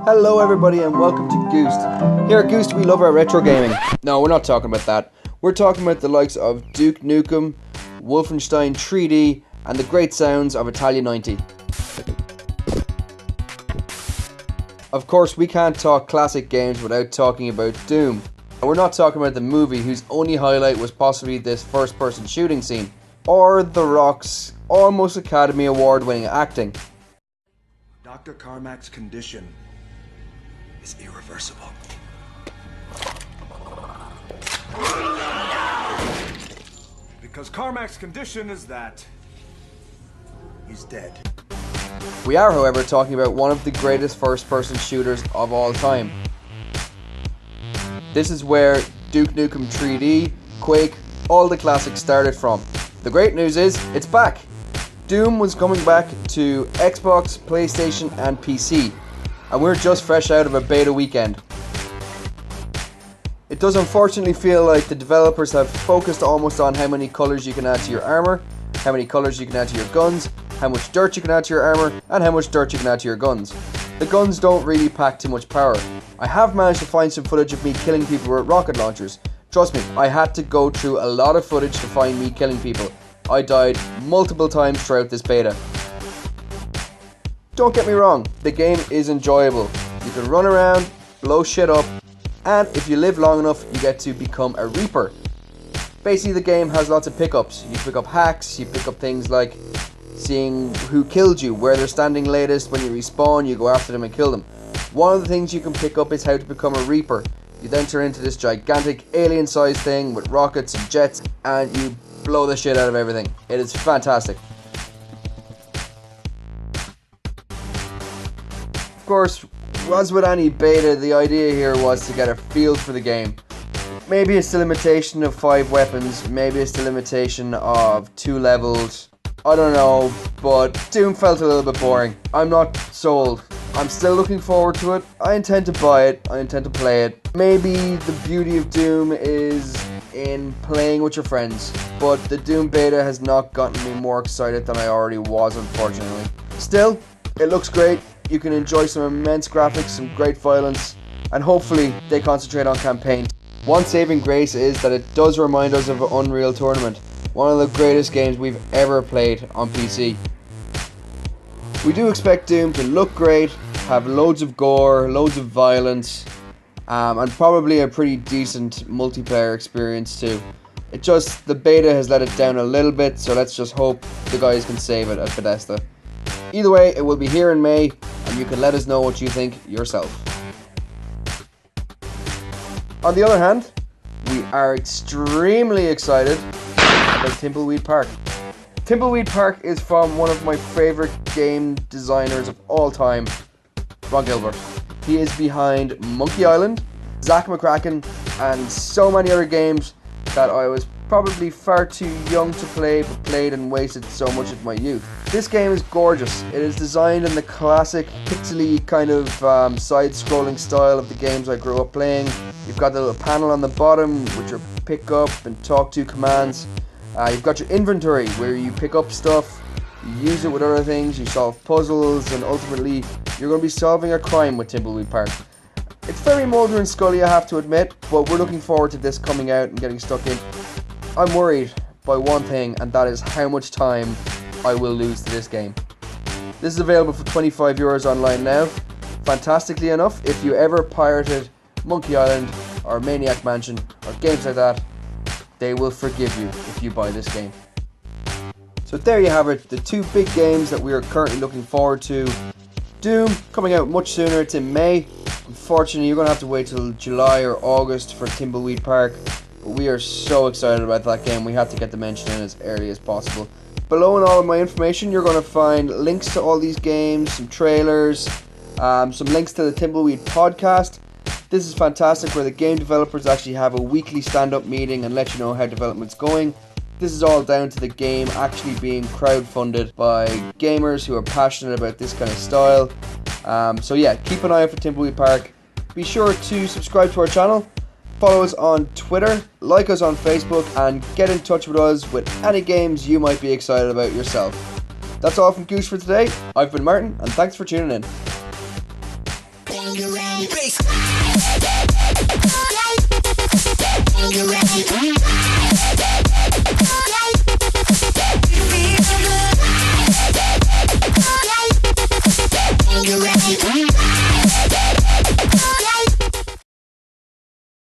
Hello everybody and welcome to Goosed. Here at Goosed we love our retro gaming. No, we're not talking about that. We're talking about the likes of Duke Nukem, Wolfenstein 3D and the great sounds of Italia 90. Of course we can't talk classic games without talking about Doom. And we're not talking about the movie whose only highlight was possibly this first person shooting scene, or The Rock's almost Academy Award winning acting. Dr. Carmack's condition is irreversible. Because Carmack's condition is that he's dead. We are, however, talking about one of the greatest first-person shooters of all time. This is where Duke Nukem 3D, Quake, all the classics started from. The great news is, it's back! Doom was coming back to Xbox, PlayStation and PC, and we're just fresh out of a beta weekend. It does unfortunately feel like the developers have focused almost on how many colours you can add to your armour, how many colours you can add to your guns, how much dirt you can add to your armour, and how much dirt you can add to your guns. The guns don't really pack too much power. I have managed to find some footage of me killing people with rocket launchers. Trust me, I had to go through a lot of footage to find me killing people. I died multiple times throughout this beta. Don't get me wrong, the game is enjoyable. You can run around, blow shit up, and if you live long enough, you get to become a Reaper. Basically, the game has lots of pickups. You pick up hacks, you pick up things like seeing who killed you, where they're standing latest. When you respawn, you go after them and kill them. One of the things you can pick up is how to become a Reaper. You then turn into this gigantic alien-sized thing with rockets and jets, and you blow the shit out of everything. It is fantastic. Of course, as with any beta, the idea here was to get a feel for the game. Maybe it's the limitation of 5 weapons, maybe it's the limitation of 2 levels. I don't know, but Doom felt a little bit boring. I'm not sold. I'm still looking forward to it. I intend to buy it. I intend to play it. Maybe the beauty of Doom is in playing with your friends, but the Doom beta has not gotten me more excited than I already was, unfortunately. Still, it looks great. You can enjoy some immense graphics, some great violence, and hopefully they concentrate on campaign. One saving grace is that it does remind us of Unreal Tournament, one of the greatest games we've ever played on PC. We do expect Doom to look great, have loads of gore, loads of violence, and probably a pretty decent multiplayer experience too. The beta has let it down a little bit, so let's just hope the guys can save it at Bethesda. Either way, it will be here in May, and you can let us know what you think yourself. On the other hand, we are extremely excited about Thimbleweed Park. Thimbleweed Park is from one of my favourite game designers of all time, Ron Gilbert. He is behind Monkey Island, Zack McCracken, and so many other games that I was probably far too young to play, but played and wasted so much of my youth. This game is gorgeous. It is designed in the classic pixely kind of side-scrolling style of the games I grew up playing. You've got the little panel on the bottom with your pick up and talk to commands. You've got your inventory where you pick up stuff, you use it with other things, you solve puzzles, and ultimately you're going to be solving a crime with Thimbleweed Park. It's very Mulder and Scully, I have to admit, but we're looking forward to this coming out and getting stuck in. I'm worried by one thing, and that is how much time I will lose to this game. This is available for €25 online now. Fantastically enough, if you ever pirated Monkey Island or Maniac Mansion or games like that, they will forgive you if you buy this game. So there you have it, the 2 big games that we are currently looking forward to. Doom coming out much sooner, it's in May. Unfortunately, you're going to have to wait till July or August for Thimbleweed Park. But we are so excited about that game, we had to get the mention in as early as possible. Below in all of my information, you're going to find links to all these games, some trailers, some links to the Thimbleweed podcast. This is fantastic, where the game developers actually have a weekly stand-up meeting and let you know how development's going. This is all down to the game actually being crowdfunded by gamers who are passionate about this kind of style. So yeah, keep an eye out for Thimbleweed Park. Be sure to subscribe to our channel Follow us on Twitter, like us on Facebook, and get in touch with us with any games you might be excited about yourself. That's all from Goose for today. I've been Martin, and thanks for tuning in.